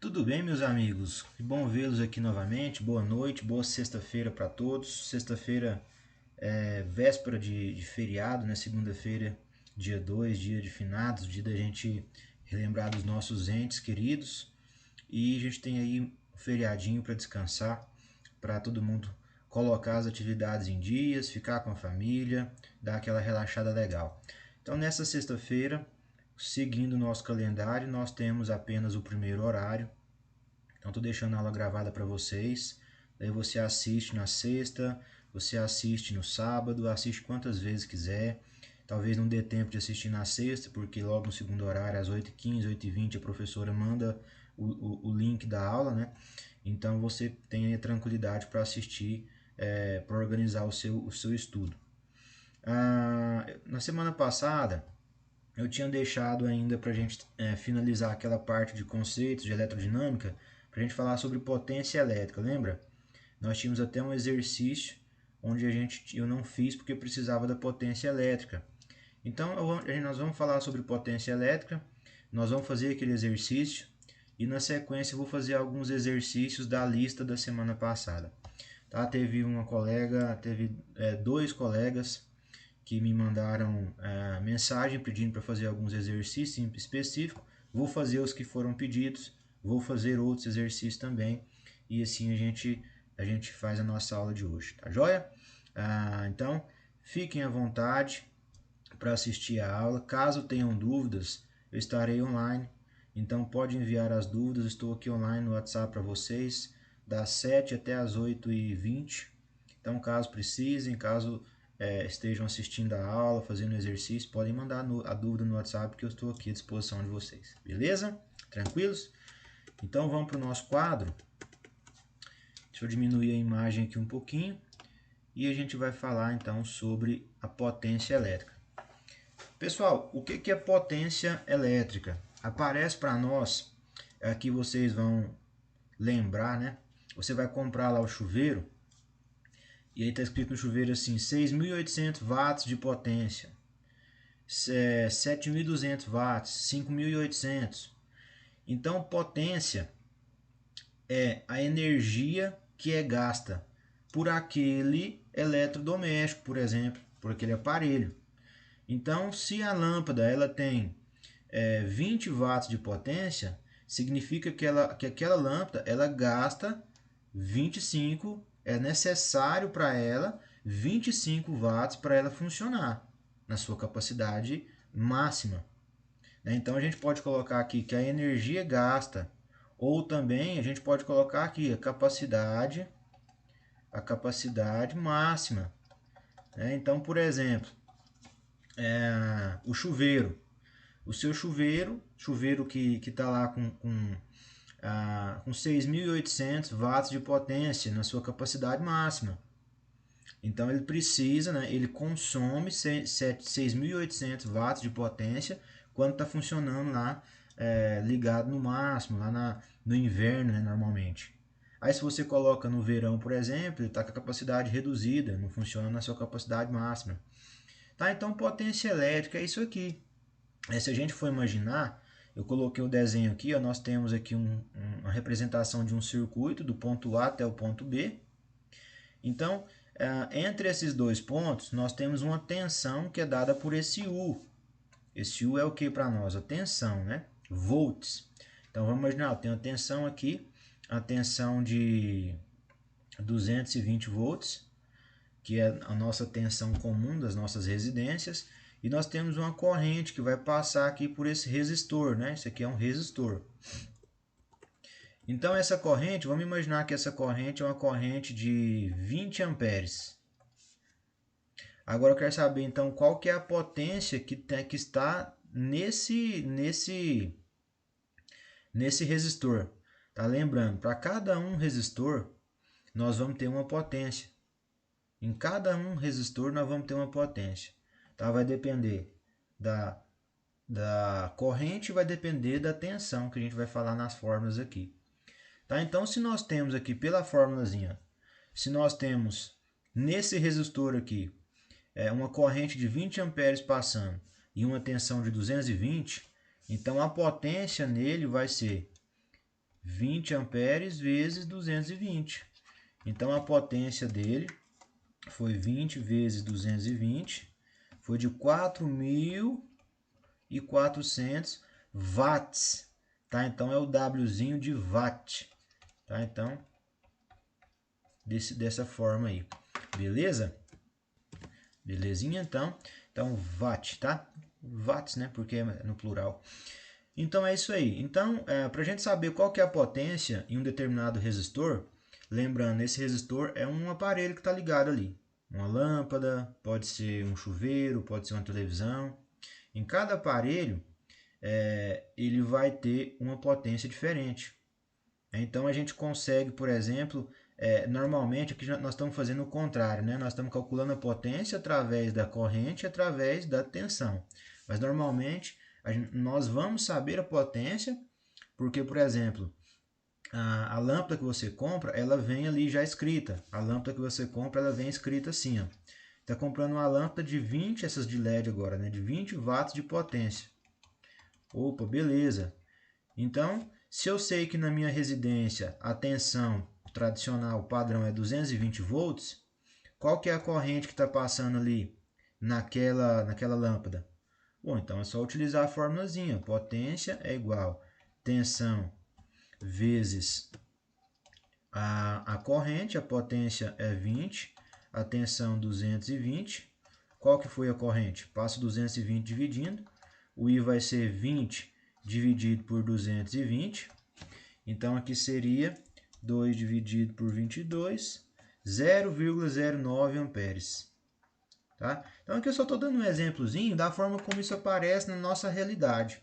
Tudo bem, meus amigos? Que bom vê-los aqui novamente. Boa noite, boa sexta-feira para todos. Sexta-feira é véspera de feriado, né? Segunda-feira, dia 2, dia de finados, dia da gente relembrar dos nossos entes queridos. E a gente tem aí um feriadinho para descansar, para todo mundo colocar as atividades em dias, ficar com a família, dar aquela relaxada legal. Então, nessa sexta-feira, seguindo o nosso calendário, nós temos apenas o primeiro horário. Então, estou deixando a aula gravada para vocês. Daí você assiste na sexta, você assiste no sábado, assiste quantas vezes quiser. Talvez não dê tempo de assistir na sexta, porque logo no segundo horário, às 8h15, 8h20, a professora manda o link da aula, né? Então você tem a tranquilidade para assistir, para organizar o seu estudo. Na semana passada, eu tinha deixado ainda para a gente finalizar aquela parte de conceitos de eletroddinâmica, para a gente falar sobre potência elétrica, lembra? Nós tínhamos até um exercício onde eu não fiz porque precisava da potência elétrica. Então nós vamos falar sobre potência elétrica, nós vamos fazer aquele exercício e na sequência eu vou fazer alguns exercícios da lista da semana passada. Tá? Teve dois colegas que me mandaram mensagem pedindo para fazer alguns exercícios específicos. Vou fazer os que foram pedidos, vou fazer outros exercícios também e assim a gente faz a nossa aula de hoje, tá joia? Então, fiquem à vontade para assistir a aula. Caso tenham dúvidas, eu estarei online, então pode enviar as dúvidas. Estou aqui online no WhatsApp para vocês, das 7 até as 8h20. Então, caso precisem, caso estejam assistindo a aula, fazendo exercício, podem mandar a dúvida no WhatsApp que eu estou aqui à disposição de vocês. Beleza? Tranquilos? Então vamos para o nosso quadro. Deixa eu diminuir a imagem aqui um pouquinho e a gente vai falar então sobre a potência elétrica. Pessoal, o que é potência elétrica? Aparece para nós, aqui vocês vão lembrar, né? Você vai comprar lá o chuveiro e aí está escrito no chuveiro assim, 6.800 watts de potência, 7.200 watts, 5.800. Então, potência é a energia que é gasta por aquele eletrodoméstico, por exemplo, por aquele aparelho. Então, se a lâmpada ela tem 20 watts de potência, significa que aquela lâmpada ela gasta 25, é necessário para ela 25 watts para ela funcionar na sua capacidade máxima. Então a gente pode colocar aqui que a energia gasta, ou também a gente pode colocar aqui a capacidade máxima. Então, por exemplo, o chuveiro. O seu chuveiro que está lá com 6.800 watts de potência na sua capacidade máxima. Então ele precisa, né, ele consome 6.800 watts de potência quando está funcionando lá, ligado no máximo, lá no inverno, né, normalmente. Aí se você coloca no verão, por exemplo, ele está com a capacidade reduzida, não funciona na sua capacidade máxima. Tá, então potência elétrica é isso aqui. Se a gente for imaginar, eu coloquei o desenho aqui, ó, nós temos aqui uma representação de um circuito do ponto A até o ponto B. Então, entre esses dois pontos, nós temos uma tensão que é dada por esse U. Esse U é o que para nós? A tensão, né? Volts. Então, vamos imaginar, eu tenho a tensão aqui, a tensão de 220 volts, que é a nossa tensão comum das nossas residências, e nós temos uma corrente que vai passar aqui por esse resistor, né? Isso aqui é um resistor. Então essa corrente, vamos imaginar que essa corrente é uma corrente de 20 amperes. Agora eu quero saber então qual que é a potência que está nesse resistor. Tá lembrando, para cada um resistor nós vamos ter uma potência. Em cada um resistor nós vamos ter uma potência. Tá? Vai depender da corrente, vai depender da tensão que a gente vai falar nas fórmulas aqui. Tá? Então, se nós temos aqui pela fórmulazinha, se nós temos nesse resistor aqui uma corrente de 20 amperes passando e uma tensão de 220, então a potência nele vai ser 20 amperes vezes 220. Então, a potência dele foi 20 vezes 220, foi de 4.400 watts, tá? Então, é o Wzinho de watt, tá? Então, dessa forma aí, beleza? Belezinha, então. Então, watt, tá? Watts, né? Porque é no plural. Então, é isso aí. Então, para a gente saber qual que é a potência em um determinado resistor, lembrando, esse resistor é um aparelho que está ligado ali. Uma lâmpada, pode ser um chuveiro, pode ser uma televisão. Em cada aparelho, ele vai ter uma potência diferente. Então, a gente consegue, por exemplo, normalmente aqui nós estamos fazendo o contrário, né? Nós estamos calculando a potência através da corrente e através da tensão. Mas, normalmente, nós vamos saber a potência porque, por exemplo, a lâmpada que você compra, ela vem ali já escrita. A lâmpada que você compra, ela vem escrita assim, ó. Está comprando uma lâmpada de 20, essas de LED agora, né? De 20 watts de potência. Opa, beleza. Então, se eu sei que na minha residência a tensão tradicional padrão é 220 volts, qual que é a corrente que está passando ali naquela lâmpada? Bom, então é só utilizar a formulazinha. Potência é igual tensão vezes a corrente, a potência é 20, a tensão 220. Qual que foi a corrente? Passo 220 dividindo, o I vai ser 20 dividido por 220, então aqui seria 2 dividido por 22, 0,09 amperes. Tá? Então aqui eu só estou dando um exemplozinho da forma como isso aparece na nossa realidade.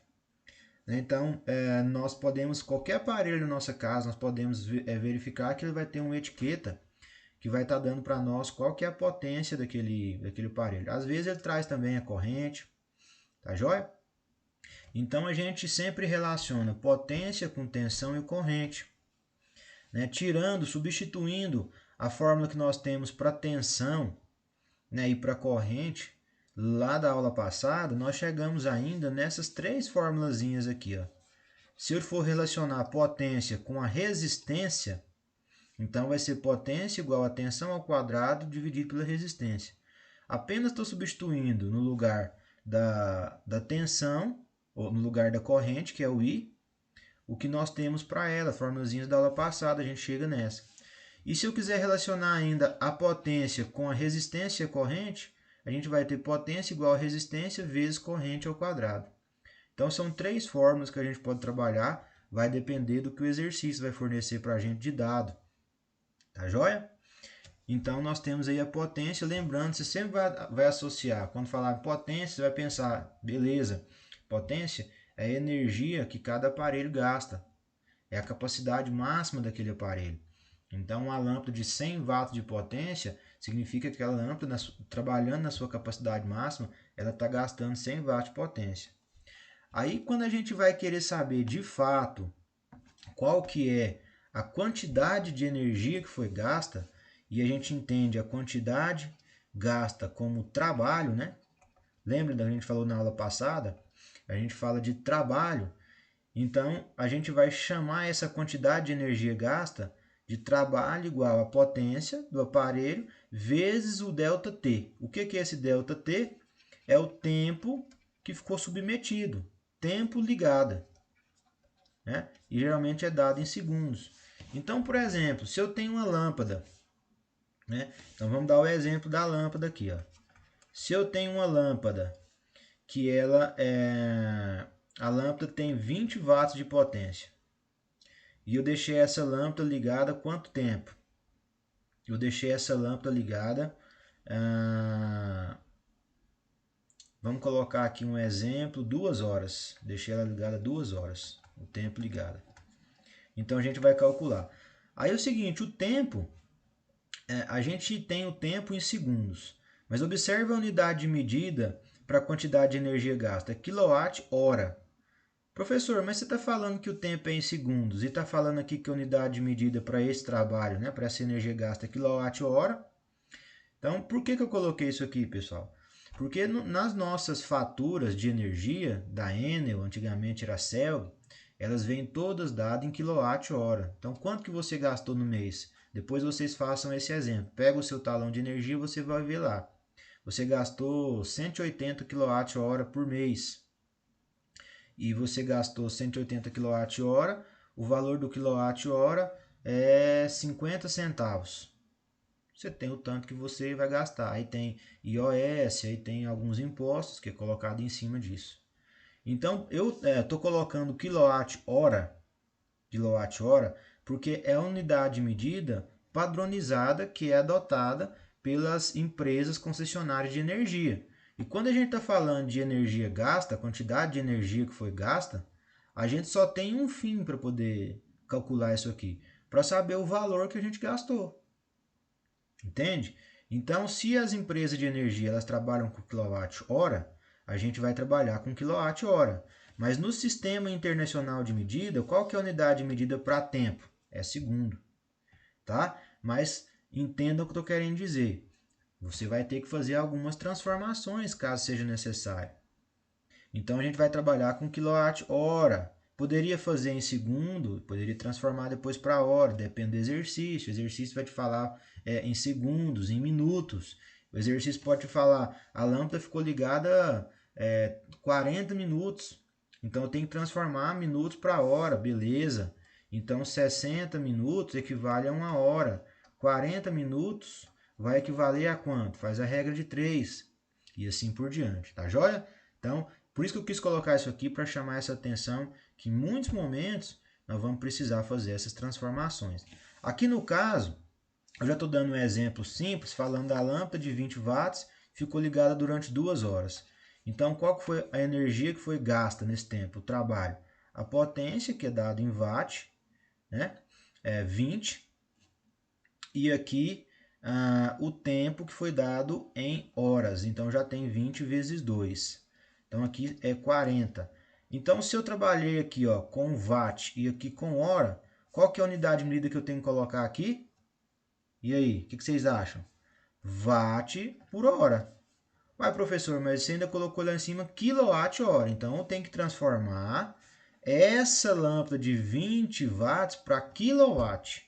Então, nós podemos, qualquer aparelho na nossa casa, nós podemos verificar que ele vai ter uma etiqueta que vai estar dando para nós qual que é a potência daquele aparelho. Às vezes ele traz também a corrente, tá joia? Então, a gente sempre relaciona potência com tensão e corrente. Né? Tirando, substituindo a fórmula que nós temos para tensão, né, e para corrente, lá da aula passada, nós chegamos ainda nessas três formulazinhas aqui, ó. Se eu for relacionar potência com a resistência, então vai ser potência igual a tensão ao quadrado dividido pela resistência. Apenas estou substituindo no lugar da tensão, ou no lugar da corrente, que é o I, o que nós temos para ela, formulazinhas da aula passada, a gente chega nessa. E se eu quiser relacionar ainda a potência com a resistência e a corrente, a gente vai ter potência igual a resistência vezes corrente ao quadrado. Então, são três fórmulas que a gente pode trabalhar, vai depender do que o exercício vai fornecer para a gente de dado. Tá joia? Então, nós temos aí a potência, lembrando, você sempre vai associar, quando falar potência, você vai pensar, beleza, potência é a energia que cada aparelho gasta, é a capacidade máxima daquele aparelho. Então, uma lâmpada de 100 watts de potência significa que aquela lâmpada, trabalhando na sua capacidade máxima, ela está gastando 100 watts de potência. Aí, quando a gente vai querer saber de fato qual que é a quantidade de energia que foi gasta, e a gente entende a quantidade gasta como trabalho, né? Lembra da que a gente falou na aula passada? A gente fala de trabalho. Então, a gente vai chamar essa quantidade de energia gasta de trabalho igual a potência do aparelho vezes o ΔT. O que é esse ΔT? É o tempo que ficou submetido, tempo ligado, né? E geralmente é dado em segundos. Então, por exemplo, se eu tenho uma lâmpada, né? Então vamos dar o exemplo da lâmpada aqui, ó. Se eu tenho uma lâmpada que a lâmpada tem 20 watts de potência e eu deixei essa lâmpada ligada há quanto tempo? Eu deixei essa lâmpada ligada, vamos colocar aqui um exemplo, 2 horas. Deixei ela ligada 2 horas, o tempo ligado. Então a gente vai calcular. Aí é o seguinte, o tempo, a gente tem o tempo em segundos. Mas observe a unidade de medida para a quantidade de energia gasta, é quilowatt-hora. Professor, mas você está falando que o tempo é em segundos e está falando aqui que a unidade de medida para esse trabalho, né, para essa energia gasta é quilowatt-hora. Então, por que eu coloquei isso aqui, pessoal? Porque nas nossas faturas de energia, da Enel, antigamente era Celg, elas vêm todas dadas em quilowatt-hora. Então, quanto que você gastou no mês? Depois vocês façam esse exemplo. Pega o seu talão de energia e você vai ver lá. Você gastou 180 kWh por mês. E você gastou 180 kWh, o valor do quilowatt-hora é 50 centavos. Você tem o tanto que você vai gastar. Aí tem IOS, aí tem alguns impostos que é colocado em cima disso. Então, eu estou colocando quilowatt-hora, porque é a unidade de medida padronizada que é adotada pelas empresas concessionárias de energia. E quando a gente está falando de energia gasta, a quantidade de energia que foi gasta, a gente só tem um fim para poder calcular isso aqui, para saber o valor que a gente gastou. Entende? Então, se as empresas de energia elas trabalham com quilowatt-hora, a gente vai trabalhar com quilowatt-hora. Mas no sistema internacional de medida, qual que é a unidade de medida para tempo? É segundo, tá? Mas entendam o que eu estou querendo dizer. Você vai ter que fazer algumas transformações caso seja necessário. Então a gente vai trabalhar com quilowatt-hora. Poderia fazer em segundo, poderia transformar depois para hora, depende do exercício. O exercício vai te falar em segundos, em minutos. O exercício pode te falar, a lâmpada ficou ligada 40 minutos. Então eu tenho que transformar minutos para hora, beleza. Então 60 minutos equivale a 1 hora. 40 minutos vai equivaler a quanto? Faz a regra de 3. E assim por diante, tá joia? Então, por isso que eu quis colocar isso aqui para chamar essa atenção que em muitos momentos nós vamos precisar fazer essas transformações. Aqui no caso, eu já estou dando um exemplo simples, falando da lâmpada de 20 watts, ficou ligada durante 2 horas. Então, qual que foi a energia que foi gasta nesse tempo? O trabalho. A potência, que é dada em watt, né? É 20. E aqui o tempo que foi dado em horas. Então, já tem 20 vezes 2. Então, aqui é 40. Então, se eu trabalhei aqui com watt e aqui com hora, qual que é a unidade de medida que eu tenho que colocar aqui? E aí, o que vocês acham? Watt por hora. Mas, professor, mas você ainda colocou lá em cima quilowatt-hora. Então, eu tenho que transformar essa lâmpada de 20 watts para quilowatt.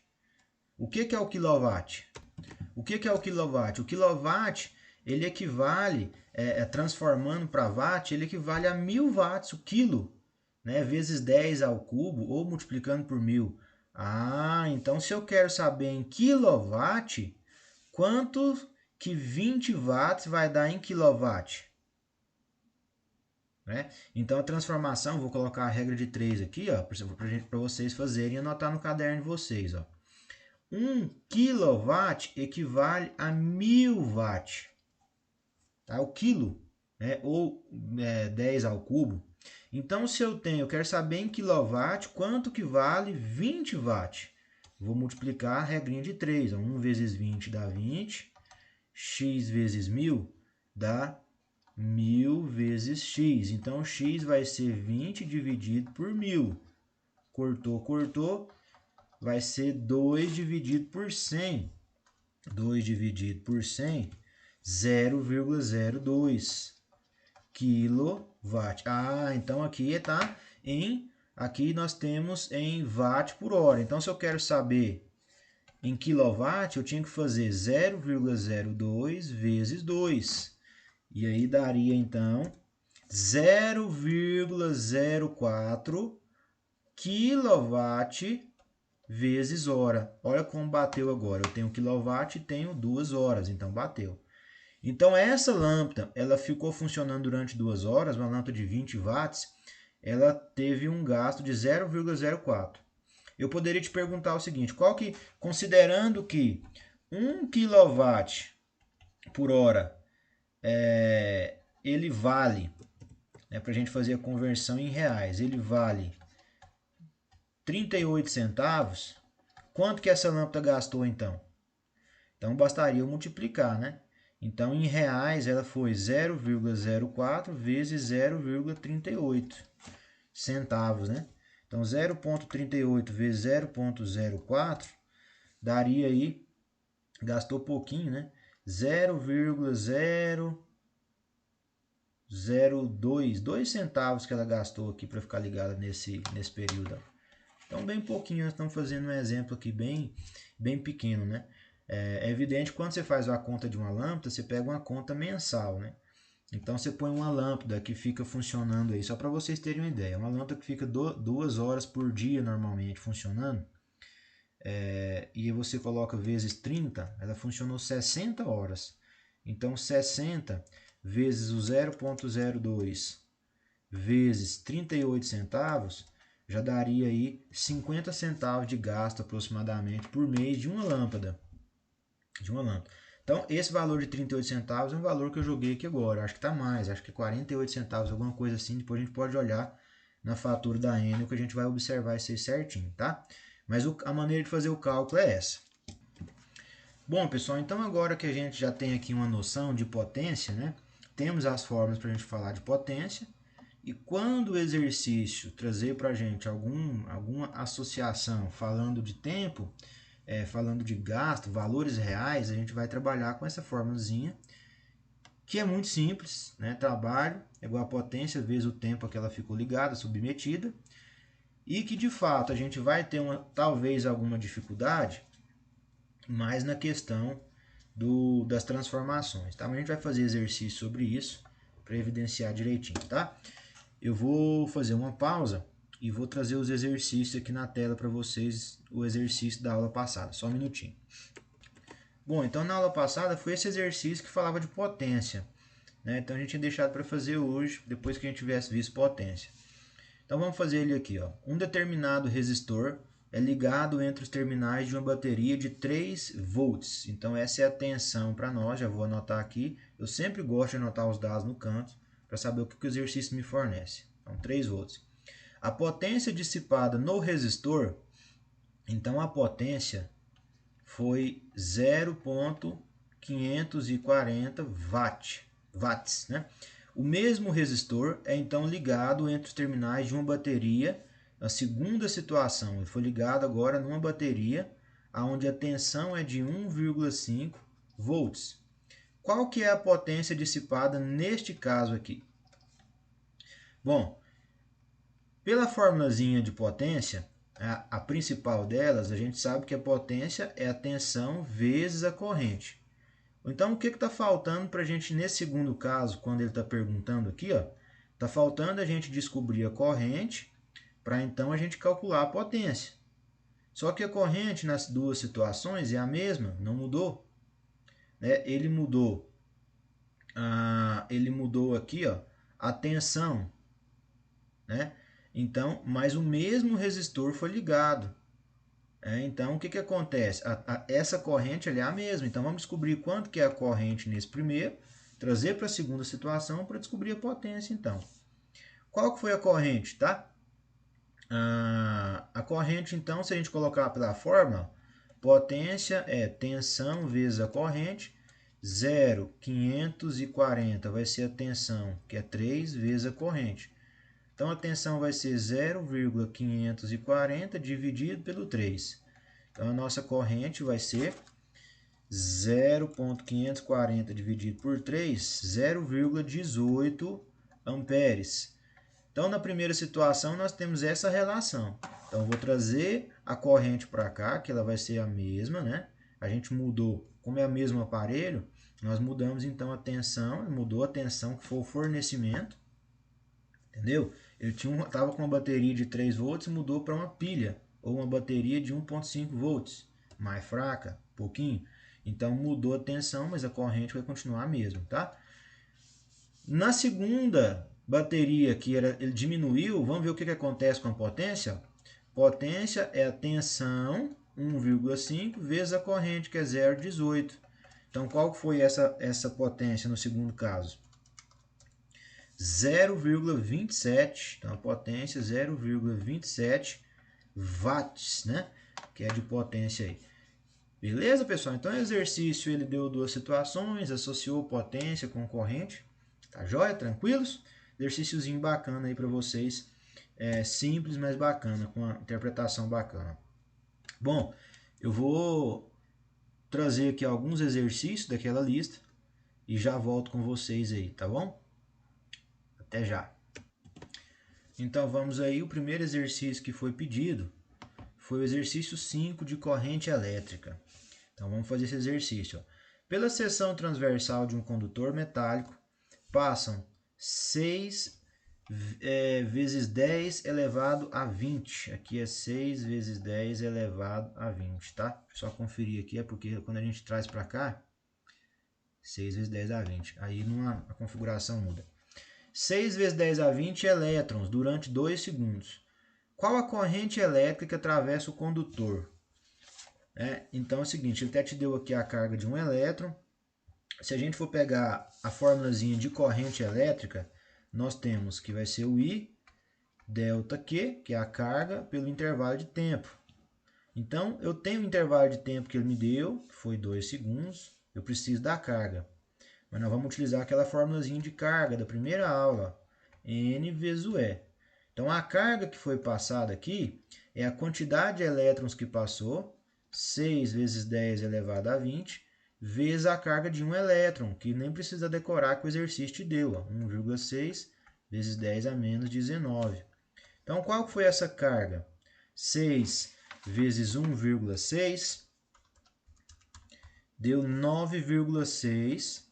O que é o quilowatt? O que é o quilowatt? O quilowatt, ele equivale, transformando para watt, ele equivale a 1000 watts, o quilo, né, vezes 10 ao cubo, ou multiplicando por 1000. Então se eu quero saber em quilowatt, quanto que 20 watts vai dar em quilowatt? Né? Então a transformação, vou colocar a regra de 3 aqui, para vocês fazerem e anotar no caderno de vocês. 1 kW equivale a 1000 watts. Tá? O quilo, né? Ou 10 ao cubo. Então, se eu quero saber em quilowatt, quanto que vale 20 watts? Vou multiplicar a regrinha de 3. 1 vezes 20 dá 20. X vezes 1000 dá 1000 vezes x. Então, x vai ser 20 dividido por 1000. Cortou, cortou. Vai ser 2 dividido por 100. 2 dividido por 100, 0,02 kW. Então aqui tá aqui nós temos em watt por hora. Então se eu quero saber em quilowatt, eu tinha que fazer 0,02 vezes 2. E aí daria então 0,04 kW vezes hora. Olha como bateu agora. Eu tenho quilowatt e tenho 2 horas, então bateu. Então essa lâmpada, ela ficou funcionando durante 2 horas, uma lâmpada de 20 watts, ela teve um gasto de 0,04. Eu poderia te perguntar o seguinte, considerando que 1 kW por hora ele vale, para a gente fazer a conversão em reais, ele vale 38 centavos, quanto que essa lâmpada gastou então? Então bastaria eu multiplicar, né? Então em reais ela foi 0,04 vezes 0,38 centavos, né? Então 0,38 vezes 0,04 daria aí, gastou pouquinho, né? 0,004 2 centavos que ela gastou aqui para ficar ligada nesse período. Então, bem pouquinho, nós estamos fazendo um exemplo aqui bem pequeno, né? É evidente que quando você faz a conta de uma lâmpada, você pega uma conta mensal, né? Então, você põe uma lâmpada que fica funcionando aí, só para vocês terem uma ideia. Uma lâmpada que fica 2 horas por dia normalmente funcionando, e você coloca vezes 30, ela funcionou 60 horas. Então, 60 vezes o 0,02 vezes 38 centavos, já daria aí 50 centavos de gasto aproximadamente por mês de uma lâmpada. Então, esse valor de 38 centavos é um valor que eu joguei aqui agora. Acho que está mais, acho que 48 centavos, alguma coisa assim. Depois a gente pode olhar na fatura da Enel que a gente vai observar isso aí certinho, tá? Mas a maneira de fazer o cálculo é essa. Bom, pessoal, então agora que a gente já tem aqui uma noção de potência, né? Temos as fórmulas para a gente falar de potência. E quando o exercício trazer para a gente alguma associação falando de tempo, falando de gasto, valores reais, a gente vai trabalhar com essa formulazinha, que é muito simples, né? Trabalho é igual a potência vezes o tempo a que ela ficou ligada, submetida, e que de fato a gente vai ter talvez alguma dificuldade, mas na questão das transformações, tá? Mas a gente vai fazer exercício sobre isso para evidenciar direitinho, tá? Eu vou fazer uma pausa e vou trazer os exercícios aqui na tela para vocês, o exercício da aula passada, só um minutinho. Bom, então na aula passada foi esse exercício que falava de potência, né? Então a gente tinha deixado para fazer hoje, depois que a gente tivesse visto potência. Então vamos fazer ele aqui, ó. Um determinado resistor é ligado entre os terminais de uma bateria de 3 volts. Então essa é a tensão para nós, já vou anotar aqui. Eu sempre gosto de anotar os dados no canto, para saber o que o exercício me fornece. Então, 3 volts. A potência dissipada no resistor, então a potência foi 0,540 watts, né? O mesmo resistor é então ligado entre os terminais de uma bateria. A segunda situação, ele foi ligado agora numa bateria onde a tensão é de 1,5 volts. Qual que é a potência dissipada neste caso aqui? Bom, pela formulazinha de potência, a principal delas, a gente sabe que a potência é a tensão vezes a corrente. Então, o que está faltando para a gente, nesse segundo caso, quando ele está perguntando aqui, está faltando a gente descobrir a corrente para então a gente calcular a potência. Só que a corrente nas duas situações é a mesma, não mudou. Né? Ele mudou aqui a tensão, né? Então, mas o mesmo resistor foi ligado. Então, o que acontece? Essa corrente é a mesma. Então, vamos descobrir quanto que é a corrente nesse primeiro, trazer para a segunda situação para descobrir a potência, então. Qual que foi a corrente, tá? A corrente, então, se a gente colocar pela fórmula, potência é tensão vezes a corrente, 0,540 vai ser a tensão, que é 3 vezes a corrente. Então, a tensão vai ser 0,540 dividido pelo 3. Então, a nossa corrente vai ser 0,540 dividido por 3, 0,18 amperes. Então, na primeira situação, nós temos essa relação. Então, eu vou trazer a corrente para cá, que ela vai ser a mesma, né? A gente mudou, como é o mesmo aparelho, nós mudamos então a tensão, mudou a tensão que foi o fornecimento, entendeu? Ele estava com uma bateria de 3 volts e mudou para uma pilha, ou uma bateria de 1,5 volts, mais fraca, pouquinho. Então mudou a tensão, mas a corrente vai continuar a mesma, tá? Na segunda bateria, que ele diminuiu, vamos ver o que acontece com a potência? Potência é a tensão, 1,5, vezes a corrente, que é 0,18. Então, qual foi essa potência no segundo caso? 0,27, então a potência 0,27 watts, né? Que é de potência aí. Beleza, pessoal? Então, o exercício ele deu duas situações, associou potência com corrente. Tá joia? Tranquilos? Exercíciozinho bacana aí para vocês. Simples, mas bacana, com uma interpretação bacana. Bom, eu vou trazer aqui alguns exercícios daquela lista e já volto com vocês aí, tá bom? Até já. Então vamos aí, o primeiro exercício que foi pedido foi o exercício 5 de corrente elétrica. Então vamos fazer esse exercício. Ó. Pela seção transversal de um condutor metálico, passam 6 vezes 10 elevado a 20. Aqui é 6 vezes 10 elevado a 20, tá? Só conferir aqui, é porque quando a gente traz para cá, 6 vezes 10 a 20. Aí a configuração muda. 6 vezes 10 a 20 elétrons durante 2 segundos. Qual a corrente elétrica que atravessa o condutor? Então é o seguinte, ele até te deu aqui a carga de um elétron. Se a gente for pegar a formulazinha de corrente elétrica, nós temos que vai ser o I delta Q, que é a carga, pelo intervalo de tempo. Então, eu tenho o intervalo de tempo que ele me deu, que foi 2 segundos, eu preciso da carga. Mas nós vamos utilizar aquela formulazinha de carga da primeira aula, N vezes o E. Então, a carga que foi passada aqui é a quantidade de elétrons que passou, 6 vezes 10 elevado a 20, vezes a carga de um elétron, que nem precisa decorar que o exercício te deu, 1,6 vezes 10 a menos 19. Então, qual foi essa carga? 6 vezes 1,6 deu 9,6.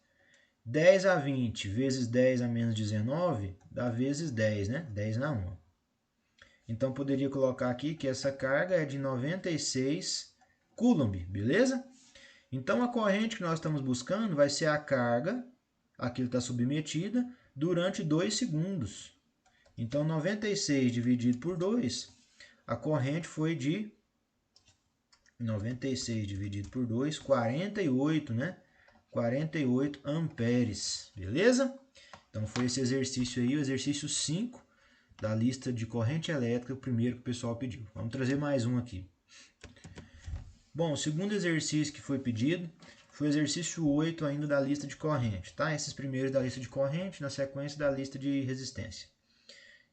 10 a 20 vezes 10 a menos 19 dá vezes 10, né? 10 na 1. Então, poderia colocar aqui que essa carga é de 96 coulomb, beleza? Então, a corrente que nós estamos buscando vai ser a carga, aqui está submetida, durante 2 segundos. Então, 96 dividido por 2, a corrente foi de 96 dividido por 2, 48, né? 48 amperes, beleza? Então, foi esse exercício aí, o exercício 5 da lista de corrente elétrica, o primeiro que o pessoal pediu. Vamos trazer mais um aqui. Bom, o segundo exercício que foi pedido foi o exercício 8 ainda da lista de corrente, tá? Esses primeiros da lista de corrente, na sequência da lista de resistência.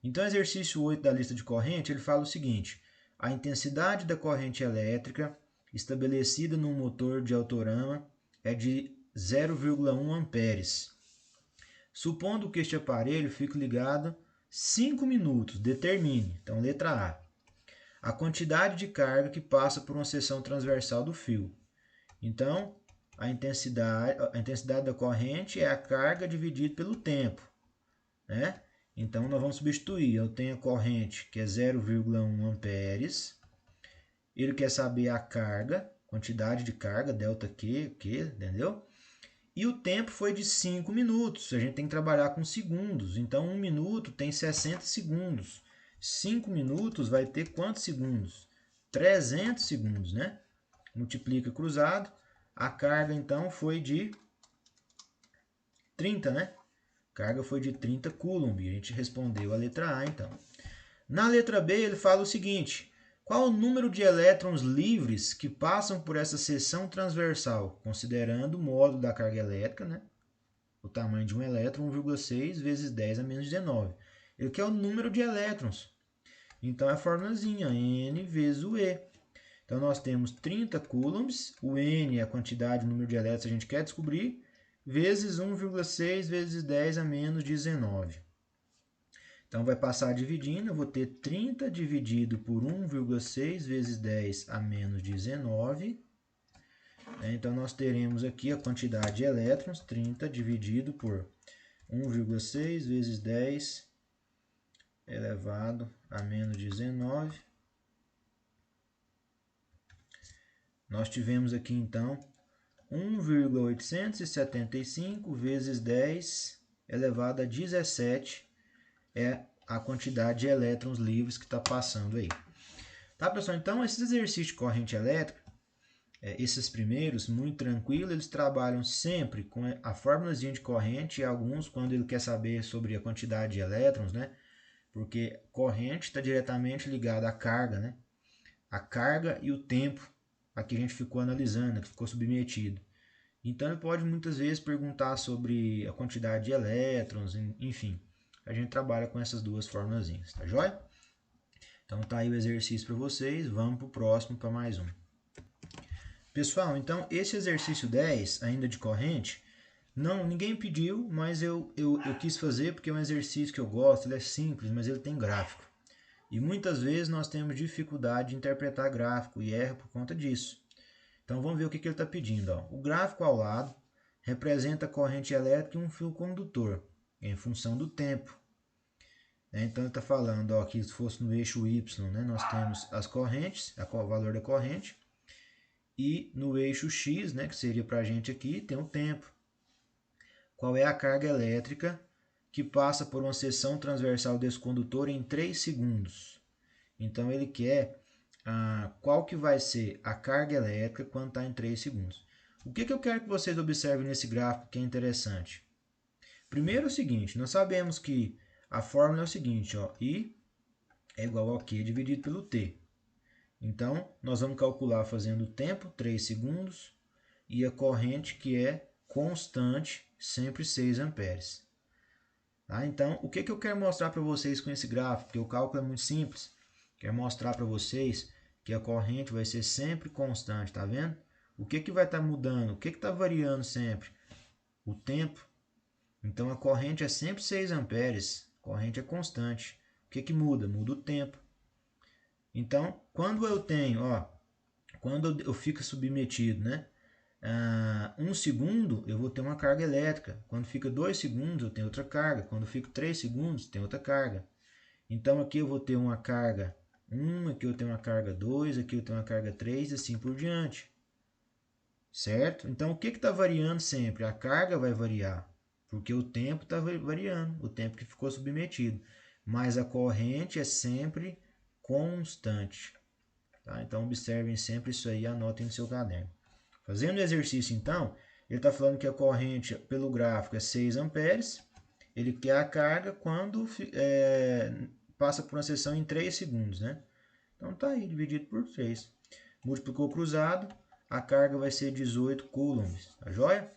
Então, o exercício 8 da lista de corrente, ele fala o seguinte: a intensidade da corrente elétrica estabelecida no motor de autorama é de 0,1 amperes. Supondo que este aparelho fique ligado 5 minutos, determine, então letra A quantidade de carga que passa por uma seção transversal do fio. Então, a intensidade da corrente é a carga dividida pelo tempo, né? Então, nós vamos substituir. Eu tenho a corrente, que é 0,1 amperes. Ele quer saber a carga, quantidade de carga, delta Q, entendeu? E o tempo foi de 5 minutos. A gente tem que trabalhar com segundos. Então, 1 minuto tem 60 segundos. 5 minutos vai ter quantos segundos? 300 segundos, né? Multiplica cruzado. A carga, então, foi de 30, né? A carga foi de 30 coulomb. A gente respondeu a letra A, então. Na letra B, ele fala o seguinte: qual o número de elétrons livres que passam por essa seção transversal, considerando o módulo da carga elétrica, né? O tamanho de um elétron, 1,6 vezes 10 a menos 19. Ele quer o número de elétrons. Então, é a formulazinha, N vezes o E. Então, nós temos 30 coulombs, o N é a quantidade, o número de elétrons que a gente quer descobrir, vezes 1,6 vezes 10 a menos 19. Então, vai passar dividindo, eu vou ter 30 dividido por 1,6 vezes 10 a menos 19. Então, nós teremos aqui a quantidade de elétrons, 30 dividido por 1,6 vezes 10 elevado a menos 19. Nós tivemos aqui, então, 1,875 vezes 10 elevado a 17 é a quantidade de elétrons livres que está passando aí. Tá, pessoal? Então, esses exercícios de corrente elétrica, esses primeiros, muito tranquilo, eles trabalham sempre com a formulazinha de corrente e alguns, quando ele quer saber sobre a quantidade de elétrons, né? Porque corrente está diretamente ligada à carga, né? A carga e o tempo a que a gente ficou analisando, que ficou submetido. Então, ele pode muitas vezes perguntar sobre a quantidade de elétrons, enfim. A gente trabalha com essas duas formulazinhas, tá joia? Então, tá aí o exercício para vocês. Vamos para o próximo, para mais um. Pessoal, então, esse exercício 10, ainda de corrente, Não, ninguém pediu, mas eu quis fazer porque é um exercício que eu gosto, ele é simples, mas ele tem gráfico. E muitas vezes nós temos dificuldade de interpretar gráfico e erra por conta disso. Então vamos ver o que ele está pedindo. Ó. O gráfico ao lado representa a corrente elétrica e um fio condutor, em função do tempo. Então ele está falando ó, que se fosse no eixo Y, né, nós temos as correntes, o valor da corrente, e no eixo X, né, que seria para a gente aqui, tem o tempo. Qual é a carga elétrica que passa por uma seção transversal desse condutor em 3 segundos? Então ele quer qual que vai ser a carga elétrica quando está em 3 segundos. O que eu quero que vocês observem nesse gráfico que é interessante? Primeiro é o seguinte, nós sabemos que a fórmula é o seguinte, ó, I é igual ao Q dividido pelo T. Então, nós vamos calcular fazendo o tempo, 3 segundos, e a corrente que é constante, sempre 6 amperes. Tá? Então, o que eu quero mostrar para vocês com esse gráfico? Porque o cálculo é muito simples. Quero mostrar para vocês que a corrente vai ser sempre constante, tá vendo? O que vai estar mudando? O que está variando sempre? O tempo. Então, a corrente é sempre 6 amperes. A corrente é constante. O que muda? Muda o tempo. Então, quando eu tenho, ó, quando eu fico submetido, né? 1 segundo eu vou ter uma carga elétrica. Quando fica 2 segundos eu tenho outra carga. Quando fica 3 segundos tem outra carga. Então aqui eu vou ter uma carga 1, aqui eu tenho uma carga 2, aqui eu tenho uma carga 3 e assim por diante. Certo? Então o que está variando sempre? A carga vai variar, porque o tempo está variando, o tempo que ficou submetido. Mas a corrente é sempre constante. Tá? Então observem sempre isso aí e anotem no seu caderno. Fazendo o exercício então, ele está falando que a corrente pelo gráfico é 6 amperes. Ele quer a carga quando passa por uma seção em 3 segundos. Né? Então está aí, dividido por 3. Multiplicou cruzado, a carga vai ser 18 coulombs. Tá joia?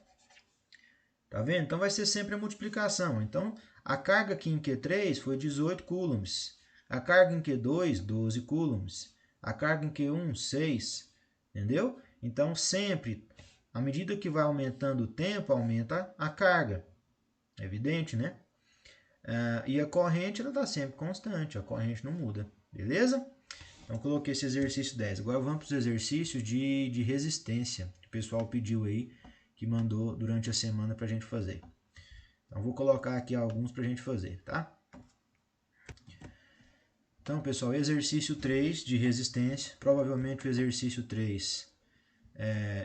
Tá vendo? Então vai ser sempre a multiplicação. Então a carga aqui em Q3 foi 18 coulombs. A carga em Q2, 12 coulombs. A carga em Q1, 6. Entendeu? Então sempre, à medida que vai aumentando o tempo, aumenta a carga. É evidente, né? E a corrente está sempre constante, a corrente não muda. Beleza? Então coloquei esse exercício 10. Agora vamos para os exercícios de resistência que o pessoal pediu aí, que mandou durante a semana para a gente fazer. Então vou colocar aqui alguns para a gente fazer, tá? Então pessoal, exercício 3 de resistência. Provavelmente o exercício 3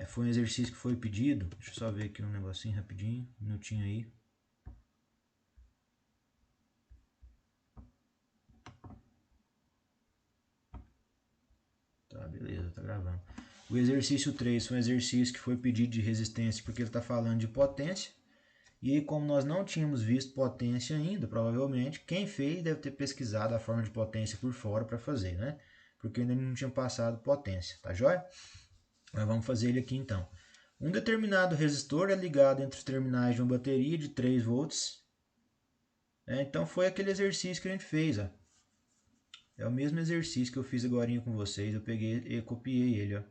foi um exercício que foi pedido. Deixa eu só ver aqui um negocinho rapidinho, um minutinho aí. Tá, beleza, tá gravando. O exercício 3 foi um exercício que foi pedido de resistência porque ele está falando de potência. E aí, como nós não tínhamos visto potência ainda, provavelmente, quem fez deve ter pesquisado a forma de potência por fora para fazer, né? Porque ainda não tinha passado potência, tá joia? Mas vamos fazer ele aqui então. Um determinado resistor é ligado entre os terminais de uma bateria de 3 volts. Então foi aquele exercício que a gente fez, ó. É o mesmo exercício que eu fiz agora com vocês, eu peguei e copiei ele, ó.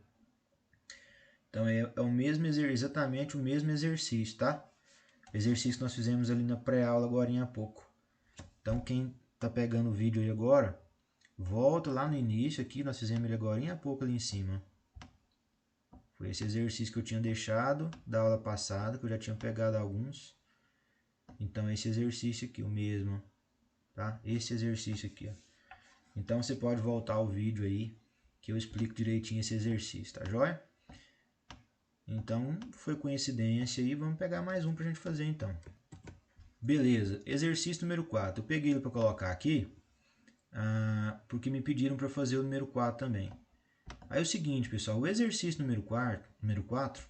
Então é o mesmo exatamente o mesmo exercício, tá? Exercício que nós fizemos ali na pré-aula agora há pouco. Então quem tá pegando o vídeo aí agora, volta lá no início aqui, nós fizemos ele agora há pouco ali em cima. Foi esse exercício que eu tinha deixado da aula passada, que eu já tinha pegado alguns. Então esse exercício aqui, o mesmo, tá? Esse exercício aqui, ó. Então você pode voltar ao vídeo aí, que eu explico direitinho esse exercício, tá joia? Então foi coincidência aí, vamos pegar mais um pra gente fazer então. Beleza, exercício número 4. Eu peguei ele para colocar aqui, porque me pediram para fazer o número 4 também. Aí é o seguinte, pessoal, o exercício número 4,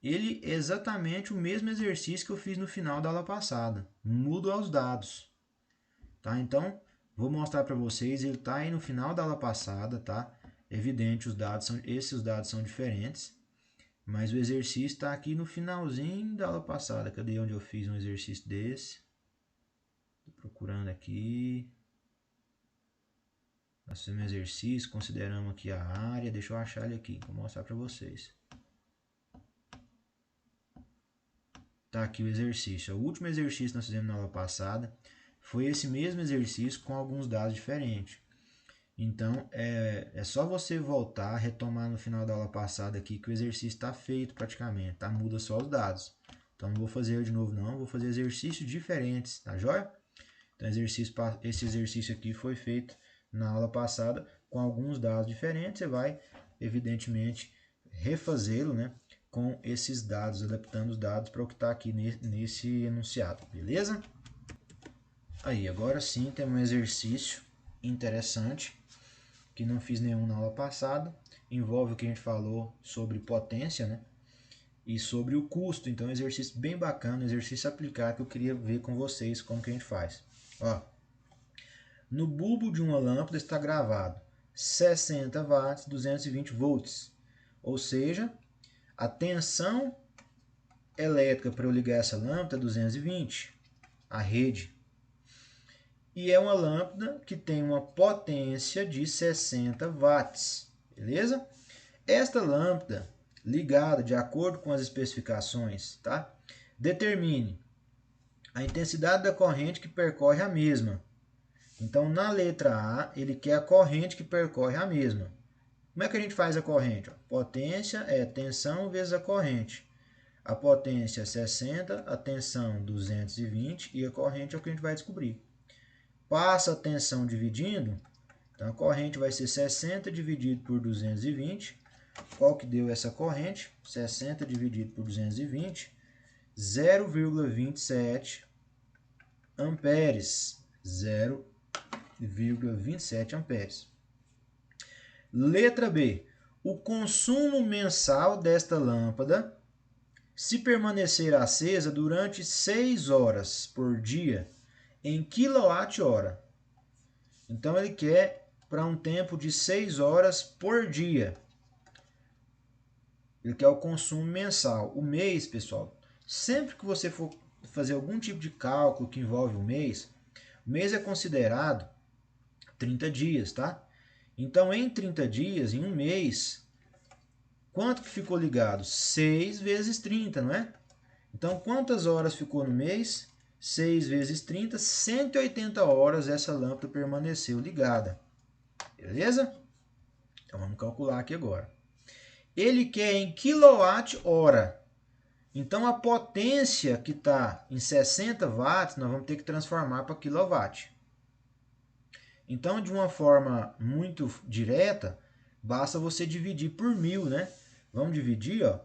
ele é exatamente o mesmo exercício que eu fiz no final da aula passada. Mudo aos dados. Tá? Então, vou mostrar para vocês, ele está aí no final da aula passada, tá? Evidente, esses dados são diferentes. Mas o exercício está aqui no finalzinho da aula passada. Cadê onde eu fiz um exercício desse? Estou procurando aqui. Nós fizemos um exercício, consideramos aqui a área. Deixa eu achar ele aqui, vou mostrar para vocês. Tá aqui o exercício. O último exercício que nós fizemos na aula passada foi esse mesmo exercício com alguns dados diferentes. Então, é só você voltar, retomar no final da aula passada aqui que o exercício está feito praticamente, tá? Muda só os dados. Então, não vou fazer eu de novo não, vou fazer exercícios diferentes, tá joia? Então, esse exercício aqui foi feito na aula passada com alguns dados diferentes. Você vai, evidentemente, refazê-lo, né, com esses dados, adaptando os dados para o que está aqui nesse enunciado, beleza? Aí, agora sim, tem um exercício interessante que não fiz nenhum na aula passada. Envolve o que a gente falou sobre potência, né? E sobre o custo. Então, é um exercício bem bacana, um exercício aplicado que eu queria ver com vocês como que a gente faz. Ó, no bulbo de uma lâmpada está gravado 60 watts, 220 volts. Ou seja, a tensão elétrica para eu ligar essa lâmpada é 220, a rede. E é uma lâmpada que tem uma potência de 60 watts, beleza? Esta lâmpada, ligada de acordo com as especificações, tá? Determine a intensidade da corrente que percorre a mesma. Então, na letra A, ele quer a corrente que percorre a mesma. Como é que a gente faz a corrente? Potência é tensão vezes a corrente. A potência é 60, a tensão 220 e a corrente é o que a gente vai descobrir. Passa a tensão dividindo, então a corrente vai ser 60 dividido por 220. Qual que deu essa corrente? 60 dividido por 220, 0,27 amperes. 0,27 amperes. Letra B. O consumo mensal desta lâmpada, se permanecer acesa durante 6 horas por dia, em kWh. Então, ele quer para um tempo de 6 horas por dia. Ele quer o consumo mensal. O mês, pessoal, sempre que você for fazer algum tipo de cálculo que envolve o mês é considerado 30 dias, tá? Então, em 30 dias, em um mês, quanto que ficou ligado? 6 vezes 30, não é? Então, quantas horas ficou no mês? 6 vezes 30, 180 horas essa lâmpada permaneceu ligada. Beleza? Então, vamos calcular aqui agora. Ele quer em quilowatt-hora. Então, a potência que está em 60 watts, nós vamos ter que transformar para quilowatt. Então, de uma forma muito direta, basta você dividir por 1000, né? Vamos dividir, ó.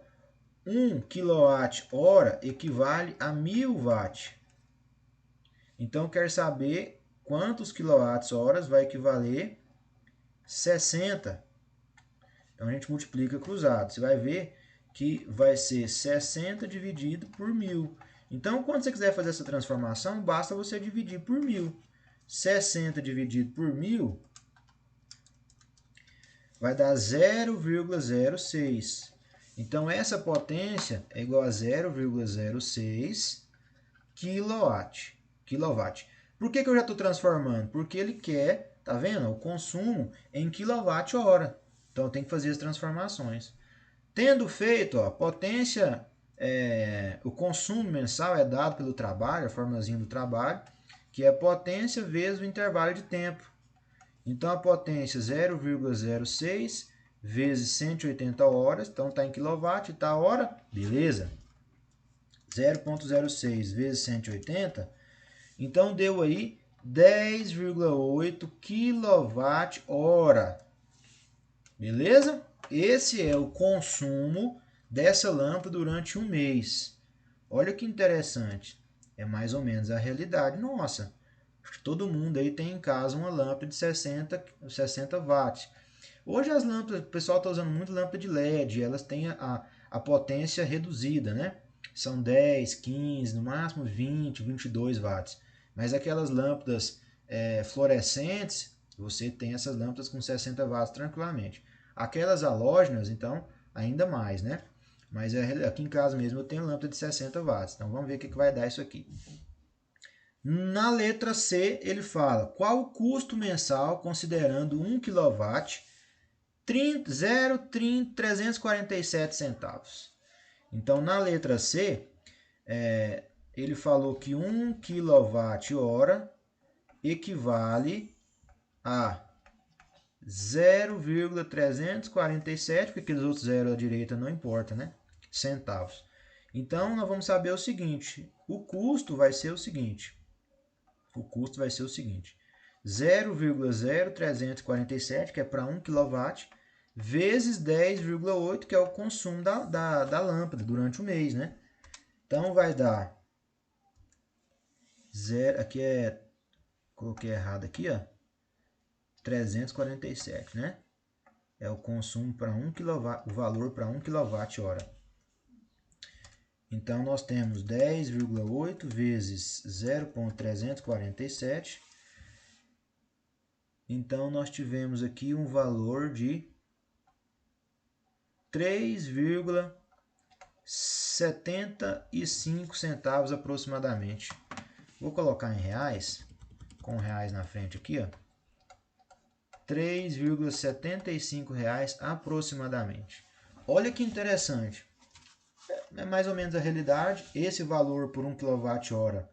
1 kWh equivale a 1000 watts. Então, quer saber quantos kWh vai equivaler 60. Então, a gente multiplica cruzado. Você vai ver que vai ser 60 dividido por 1000. Então, quando você quiser fazer essa transformação, basta você dividir por 1000. 60 dividido por 1000 vai dar 0,06. Então, essa potência é igual a 0,06 kW. Por que eu já estou transformando? Porque ele quer, tá vendo? O consumo em kWh. Então, tem que fazer as transformações. Tendo feito, ó, a potência, o consumo mensal é dado pelo trabalho, a formulazinha do trabalho, que é potência vezes o intervalo de tempo. Então, a potência 0,06 vezes 180 horas, então está em quilowatt, está a hora, beleza. 0,06 vezes 180, então deu aí 10,8 kWh. Beleza? Esse é o consumo dessa lâmpada durante um mês. Olha que interessante. É mais ou menos a realidade nossa. Todo mundo aí tem em casa uma lâmpada de 60 watts. Hoje as lâmpadas, o pessoal está usando muito lâmpada de LED, elas têm a potência reduzida, né? São 10, 15, no máximo 20, 22 watts. Mas aquelas lâmpadas fluorescentes, você tem essas lâmpadas com 60 watts tranquilamente. Aquelas halógenas, então, ainda mais, né? Mas aqui em casa mesmo eu tenho lâmpada de 60 watts. Então vamos ver o que vai dar isso aqui. Na letra C, ele fala qual o custo mensal considerando 1 kW, 0,347 centavos. Então, na letra C, Ele falou que 1 kWh equivale a 0,347, porque aqueles outros zeros à direita não importa, né? Centavos. Então, nós vamos saber o seguinte, o custo vai ser o seguinte, 0,0347, que é para 1 kW, vezes 10,8, que é o consumo da lâmpada durante o mês, né? Então, vai dar, aqui coloquei errado aqui, ó, 347, né? É o consumo para 1 kW, o valor para 1 kWh. Então, nós temos 10,8 vezes 0,347. Então, nós tivemos aqui um valor de 3,75 centavos aproximadamente. Vou colocar em reais, com reais na frente aqui, ó. 3,75 reais aproximadamente. Olha que interessante. É mais ou menos a realidade. Esse valor por 1 kWh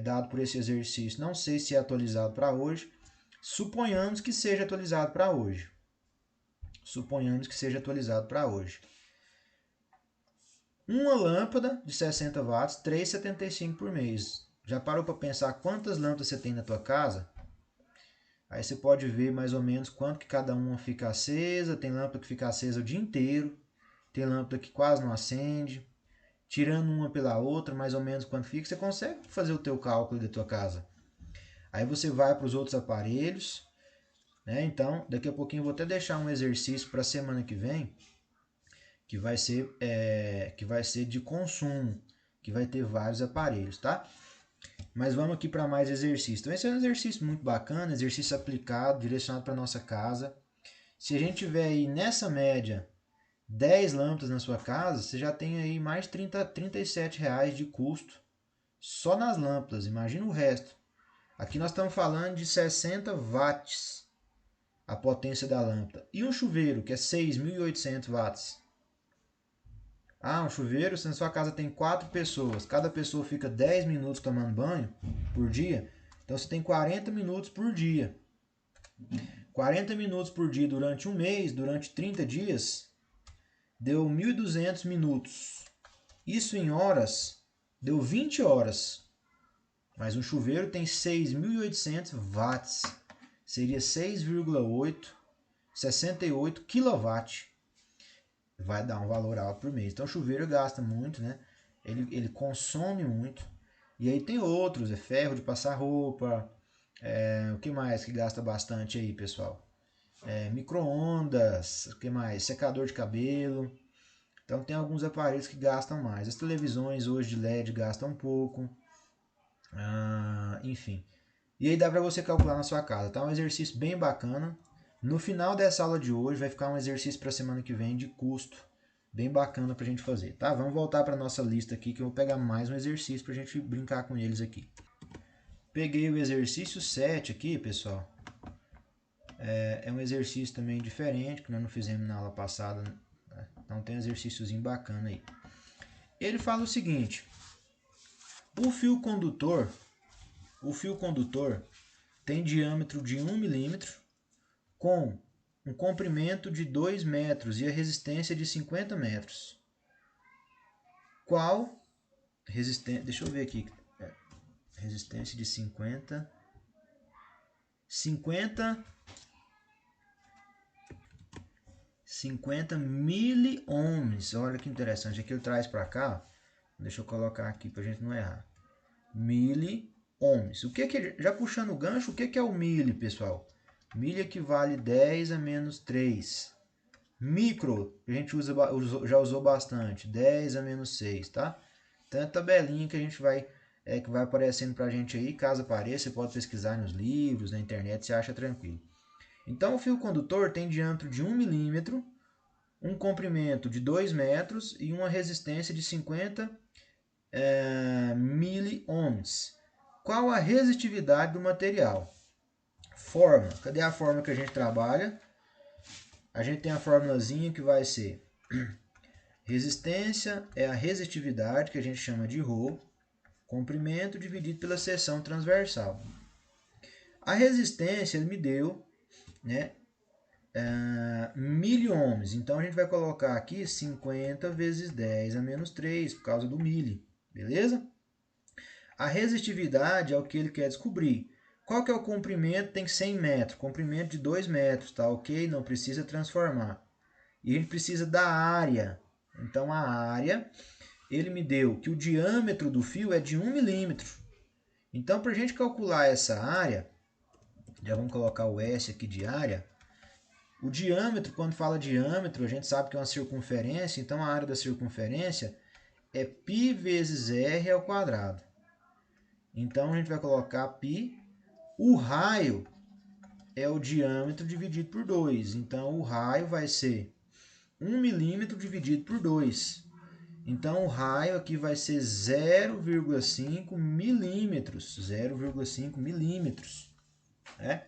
dado por esse exercício, não sei se é atualizado para hoje. Suponhamos que seja atualizado para hoje. Uma lâmpada de 60 watts, 3,75 por mês. Já parou para pensar quantas lâmpadas você tem na tua casa? Aí você pode ver mais ou menos quanto que cada uma fica acesa. Tem lâmpada que fica acesa o dia inteiro. Tem lâmpada que quase não acende. Tirando uma pela outra, mais ou menos quanto fica, você consegue fazer o teu cálculo da tua casa. Aí você vai para os outros aparelhos, né? Então, daqui a pouquinho eu vou até deixar um exercício para a semana que vem, que vai ser de consumo, que vai ter vários aparelhos, tá? Mas vamos aqui para mais exercício. Então, esse é um exercício muito bacana, exercício aplicado, direcionado para nossa casa. Se a gente tiver aí nessa média 10 lâmpadas na sua casa, você já tem aí mais de 37 reais de custo só nas lâmpadas. Imagina o resto. Aqui nós estamos falando de 60 watts a potência da lâmpada. E um chuveiro, que é 6.800 watts. Um chuveiro, se na sua casa tem 4 pessoas, cada pessoa fica 10 minutos tomando banho por dia, então você tem 40 minutos por dia. 40 minutos por dia durante um mês, durante 30 dias, deu 1.200 minutos. Isso em horas, deu 20 horas. Mas um chuveiro tem 6.800 watts. Seria 6,8, 68 kW. Vai dar um valor alto por mês. Então o chuveiro gasta muito, né? Ele consome muito. E aí tem outros, ferro de passar roupa. O que mais que gasta bastante aí, pessoal? Micro-ondas, o que mais? Secador de cabelo. Então tem alguns aparelhos que gastam mais. As televisões hoje de LED gastam um pouco. Enfim. E aí dá para você calcular na sua casa. Tá um exercício bem bacana. No final dessa aula de hoje vai ficar um exercício para a semana que vem de custo. Bem bacana para a gente fazer, tá? Vamos voltar para nossa lista aqui que eu vou pegar mais um exercício para a gente brincar com eles aqui. Peguei o exercício 7 aqui, pessoal. É um exercício também diferente, que nós não fizemos na aula passada. Né? Então tem um exercíciozinho bacana aí. Ele fala o seguinte. O fio condutor tem diâmetro de 1 milímetro com um comprimento de 2 metros e a resistência de 50 metros. Qual resistência? Deixa eu ver aqui. Resistência de 50 miliohms. Olha que interessante. Aqui ele traz para cá. Deixa eu colocar aqui para a gente não errar. Miliohms. O que já puxando o gancho, o que é o mili, pessoal? Mili equivale 10 a menos 3. Micro, a gente já usou bastante, 10 a menos 6, tá? Então é a tabelinha que a gente que vai aparecendo pra gente aí, caso apareça, você pode pesquisar nos livros, na internet, você acha tranquilo. Então o fio condutor tem diâmetro de 1 milímetro, um comprimento de 2 metros e uma resistência de 50 miliohms. Qual a resistividade do material? Fórmula. Cadê a fórmula que a gente trabalha? A gente tem a formulazinha que vai ser Resistência é a resistividade, que a gente chama de ρ, comprimento dividido pela seção transversal. A resistência ele me deu, né, 1000 ohms. Então a gente vai colocar aqui 50 vezes 10 a menos 3, por causa do milli. Beleza? A resistividade é o que ele quer descobrir. Qual que é o comprimento? Tem 100 metros. Comprimento de 2 metros, tá ok? Não precisa transformar. E a gente precisa da área. Então a área, ele me deu que o diâmetro do fio é de 1 milímetro. Então para a gente calcular essa área, já vamos colocar o S aqui de área. O diâmetro, quando fala diâmetro, a gente sabe que é uma circunferência, então a área da circunferência é π vezes r ao quadrado. Então a gente vai colocar π. O raio é o diâmetro dividido por 2. Então o raio vai ser 1 milímetro dividido por 2. Então o raio aqui vai ser 0,5 milímetros. 0,5 milímetros. Né?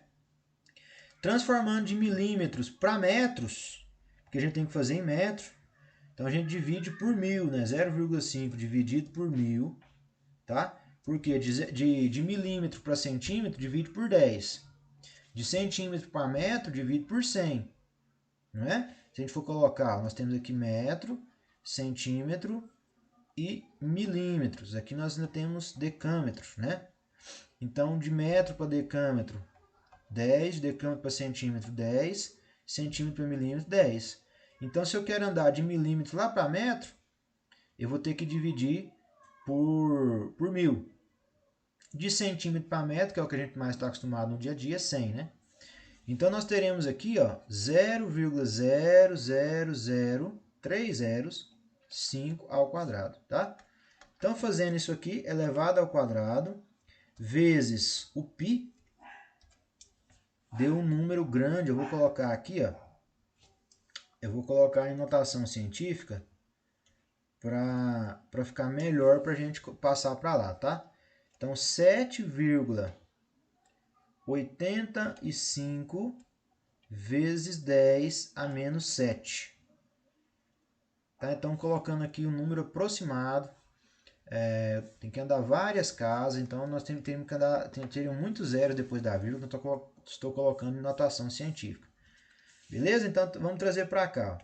Transformando de milímetros para metros, porque a gente tem que fazer em metro, então a gente divide por 1000, né? 0,5 dividido por 1000, tá? Porque de milímetro para centímetro, divide por 10. De centímetro para metro, divide por 100. Não é? Se a gente for colocar, nós temos aqui metro, centímetro e milímetros. Aqui nós ainda temos decâmetros, né? Então, de metro para decâmetro, 10, decâmetro para centímetro, 10, centímetro para milímetro, 10. Então, se eu quero andar de milímetro lá para metro, eu vou ter que dividir por 1000. De centímetro para metro, que é o que a gente mais está acostumado no dia a dia, é 100, né? Então, nós teremos aqui 0,0003005 ao quadrado, tá? Então, fazendo isso aqui, elevado ao quadrado, vezes o π, deu um número grande. Eu vou colocar aqui, eu vou colocar em notação científica para ficar melhor para a gente passar para lá, tá? Então, 7,85 vezes 10 a menos 7. Tá? Então, colocando aqui um número aproximado, tem que andar várias casas, então nós temos que andar, teriam muitos zeros depois da vírgula, então estou colocando em notação científica. Beleza? Então vamos trazer para cá.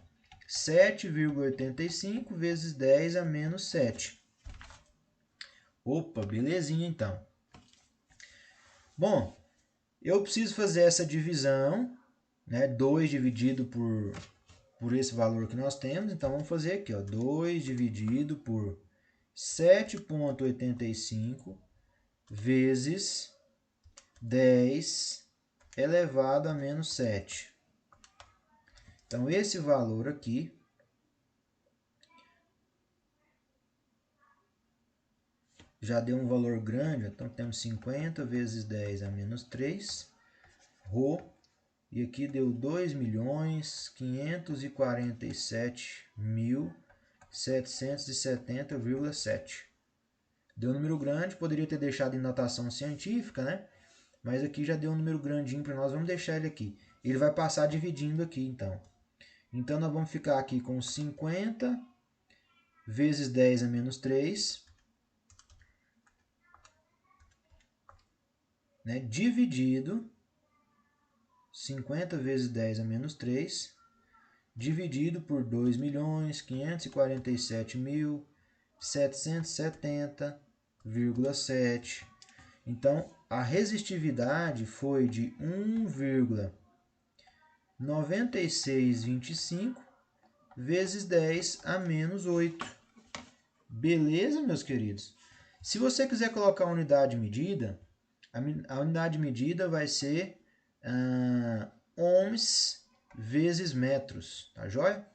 7,85 vezes 10 a menos 7. Opa, belezinha então. Bom, eu preciso fazer essa divisão, né? 2 dividido por esse valor que nós temos. Então vamos fazer aqui, 2 dividido por 7,85 vezes 10 elevado a menos 7. Então, esse valor aqui já deu um valor grande. Então, temos 50 vezes 10 a menos 3, ρ, e aqui deu 2.547.770,7. Deu um número grande, poderia ter deixado em notação científica, né? Mas aqui já deu um número grandinho para nós, vamos deixar ele aqui. Ele vai passar dividindo aqui, então. Então, nós vamos ficar aqui com 50 vezes 10 a menos 3, né, dividido 50 vezes 10 a menos 3, dividido por 2.547.770,7. Então, a resistividade foi de 1,9625 vezes 10 a menos 8. Beleza, meus queridos? Se você quiser colocar a unidade de medida, a unidade de medida vai ser ohms vezes metros, tá joia?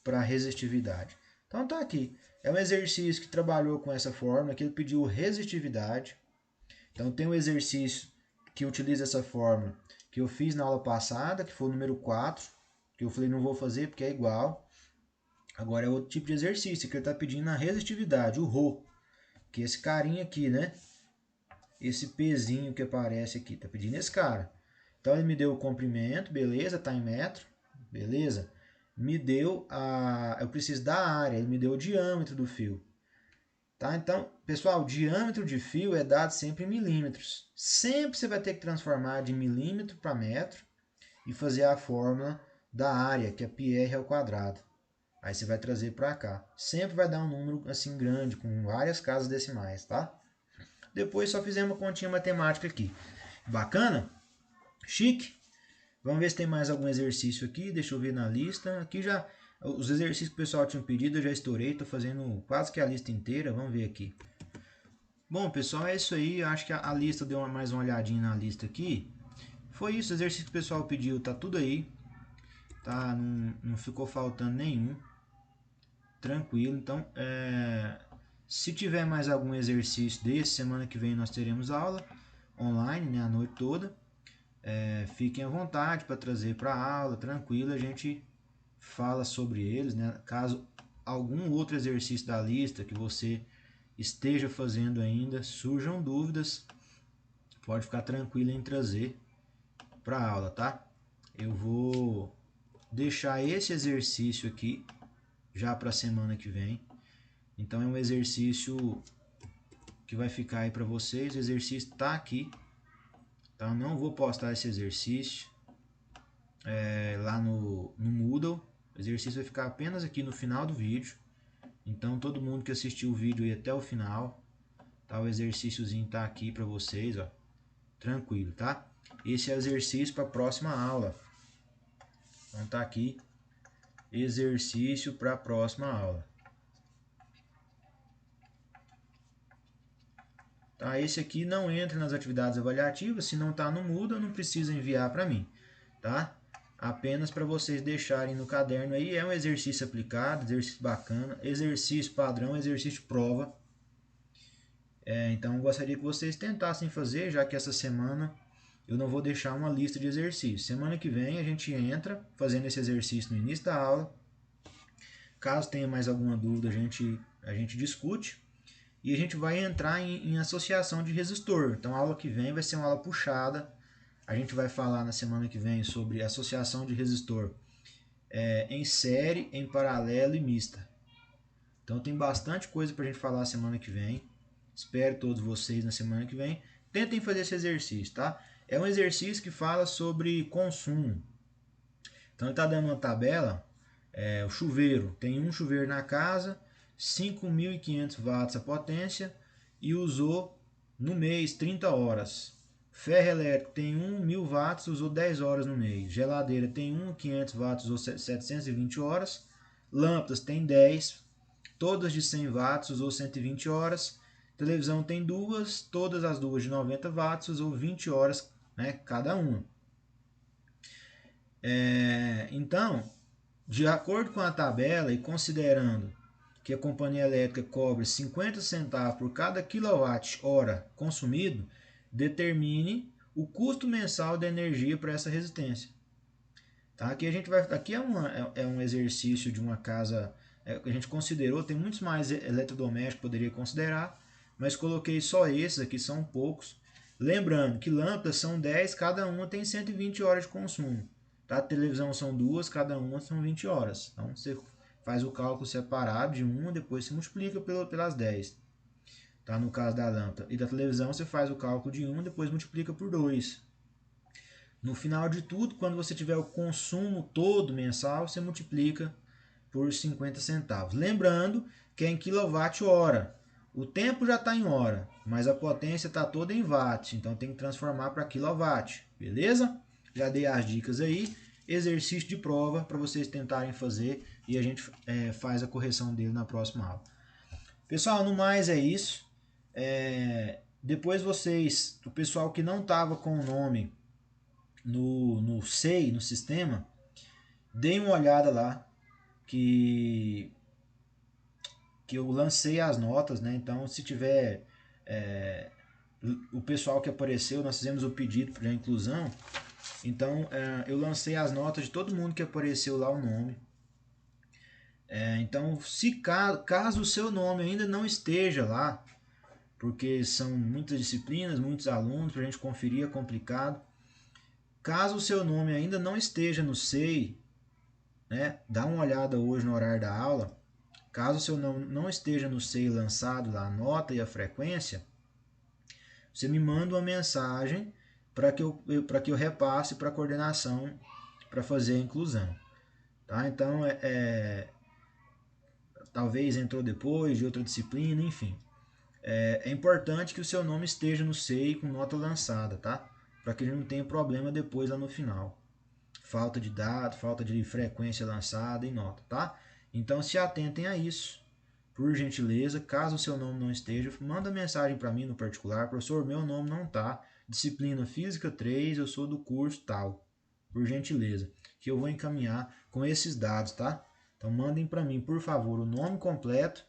Para resistividade. Então tá aqui. É um exercício que trabalhou com essa fórmula, que ele pediu resistividade. Então tem um exercício que utiliza essa fórmula, que eu fiz na aula passada, que foi o número 4, que eu falei não vou fazer porque é igual. Agora é outro tipo de exercício, que ele está pedindo a resistividade, o ρ, que é esse carinha aqui, né? Esse pezinho que aparece aqui, está pedindo esse cara. Então ele me deu o comprimento, beleza, está em metro, beleza. me deu eu preciso da área, ele me deu o diâmetro do fio. Tá? Então, pessoal, o diâmetro de fio é dado sempre em milímetros. Sempre você vai ter que transformar de milímetro para metro e fazer a fórmula da área, que é πr ao quadrado. Aí você vai trazer para cá. Sempre vai dar um número assim grande, com várias casas decimais, tá? Depois só fizemos uma continha matemática aqui. Bacana? Chique? Vamos ver se tem mais algum exercício aqui. Deixa eu ver na lista. Aqui já, os exercícios que o pessoal tinha pedido eu já estourei. Estou fazendo quase que a lista inteira. Vamos ver aqui. Bom, pessoal, é isso aí. Eu acho que a lista deu mais uma olhadinha na lista aqui. Foi isso, o exercício que o pessoal pediu, tá tudo aí. Tá? Não ficou faltando nenhum. Tranquilo. Então, se tiver mais algum exercício desse, semana que vem nós teremos aula online, né, a noite toda. Fiquem à vontade para trazer para a aula, tranquilo, a gente fala sobre eles, né? Caso algum outro exercício da lista que você esteja fazendo ainda, surjam dúvidas, pode ficar tranquilo em trazer para a aula, tá? Eu vou deixar esse exercício aqui já para a semana que vem. Então é um exercício que vai ficar aí para vocês. O exercício está aqui. Tá? Eu não vou postar esse exercício lá no Moodle. O exercício vai ficar apenas aqui no final do vídeo. Então todo mundo que assistiu o vídeo aí até o final, tá? O exercíciozinho tá aqui para vocês, ó. Tranquilo, tá? Esse é o exercício para a próxima aula. Então tá aqui, exercício para a próxima aula. Tá? Esse aqui não entra nas atividades avaliativas, se não está no Moodle, não precisa enviar para mim, tá? Apenas para vocês deixarem no caderno aí, é um exercício aplicado, exercício bacana, exercício padrão, exercício prova. Então eu gostaria que vocês tentassem fazer, já que essa semana eu não vou deixar uma lista de exercícios. Semana que vem a gente entra fazendo esse exercício no início da aula. Caso tenha mais alguma dúvida, a gente discute. E a gente vai entrar em associação de resistor. Então a aula que vem vai ser uma aula puxada. A gente vai falar na semana que vem sobre associação de resistor em série, em paralelo e mista. Então tem bastante coisa para a gente falar semana que vem. Espero todos vocês na semana que vem. Tentem fazer esse exercício, tá? É um exercício que fala sobre consumo. Então ele está dando uma tabela, o chuveiro. Tem um chuveiro na casa, 5.500 watts a potência e usou no mês 30 horas. Ferro elétrico tem 1.000 watts, usou 10 horas no mês. Geladeira tem 500 watts, usou 720 horas. Lâmpadas tem 10, todas de 100 watts, usou 120 horas. Televisão tem duas, todas as duas de 90 watts, usou 20 horas, né, cada uma. Então, de acordo com a tabela e considerando que a companhia elétrica cobra 50 centavos por cada quilowatt-hora consumido, determine o custo mensal da energia para essa resistência. Tá? Aqui é um exercício de uma casa que a gente considerou, tem muitos mais eletrodomésticos que poderia considerar, mas coloquei só esses aqui, são poucos. Lembrando que lâmpadas são 10, cada uma tem 120 horas de consumo. Tá? Televisão são duas, cada uma são 20 horas. Então você faz o cálculo separado de uma, depois você multiplica pelas 10. Tá? No caso da lâmpada. E da televisão você faz o cálculo de 1, depois multiplica por 2. No final de tudo, quando você tiver o consumo todo mensal, você multiplica por 50 centavos. Lembrando que é em quilowatt-hora. O tempo já está em hora, mas a potência está toda em watt, então tem que transformar para quilowatt, beleza? Já dei as dicas aí, exercício de prova para vocês tentarem fazer e a gente faz a correção dele na próxima aula. Pessoal, no mais é isso. Depois vocês, o pessoal que não estava com o nome no SEI, no sistema, deem uma olhada lá, que eu lancei as notas, né? Então, se tiver o pessoal que apareceu, nós fizemos o pedido para a inclusão. Então, eu lancei as notas de todo mundo que apareceu lá o nome. Então, se caso o seu nome ainda não esteja lá, porque são muitas disciplinas, muitos alunos, para a gente conferir é complicado. Caso o seu nome ainda não esteja no SEI, né? Dá uma olhada hoje no horário da aula. Caso o seu nome não esteja no SEI lançado lá, a nota e a frequência, você me manda uma mensagem para que eu repasse para a coordenação para fazer a inclusão. Tá? Então, talvez entrou depois de outra disciplina, enfim. É importante que o seu nome esteja no SEI com nota lançada, tá? Para que ele não tenha problema depois lá no final. Falta de dado, falta de frequência lançada e nota, tá? Então se atentem a isso. Por gentileza, caso o seu nome não esteja, manda mensagem para mim no particular. Professor, meu nome não tá. Disciplina Física 3, eu sou do curso tal. Por gentileza, que eu vou encaminhar com esses dados, tá? Então mandem para mim, por favor, o nome completo,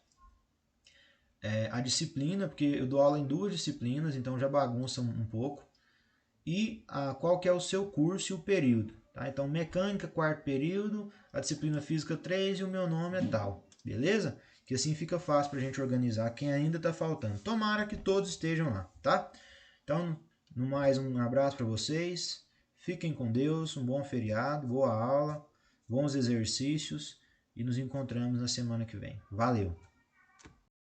a disciplina, porque eu dou aula em 2 disciplinas, então já bagunça um pouco, e qual que é o seu curso e o período. Tá? Então, mecânica, quarto período, a disciplina física 3 e o meu nome é tal. Beleza? Que assim fica fácil para a gente organizar quem ainda está faltando. Tomara que todos estejam lá, tá? Então, no mais, um abraço para vocês. Fiquem com Deus, um bom feriado, boa aula, bons exercícios e nos encontramos na semana que vem. Valeu!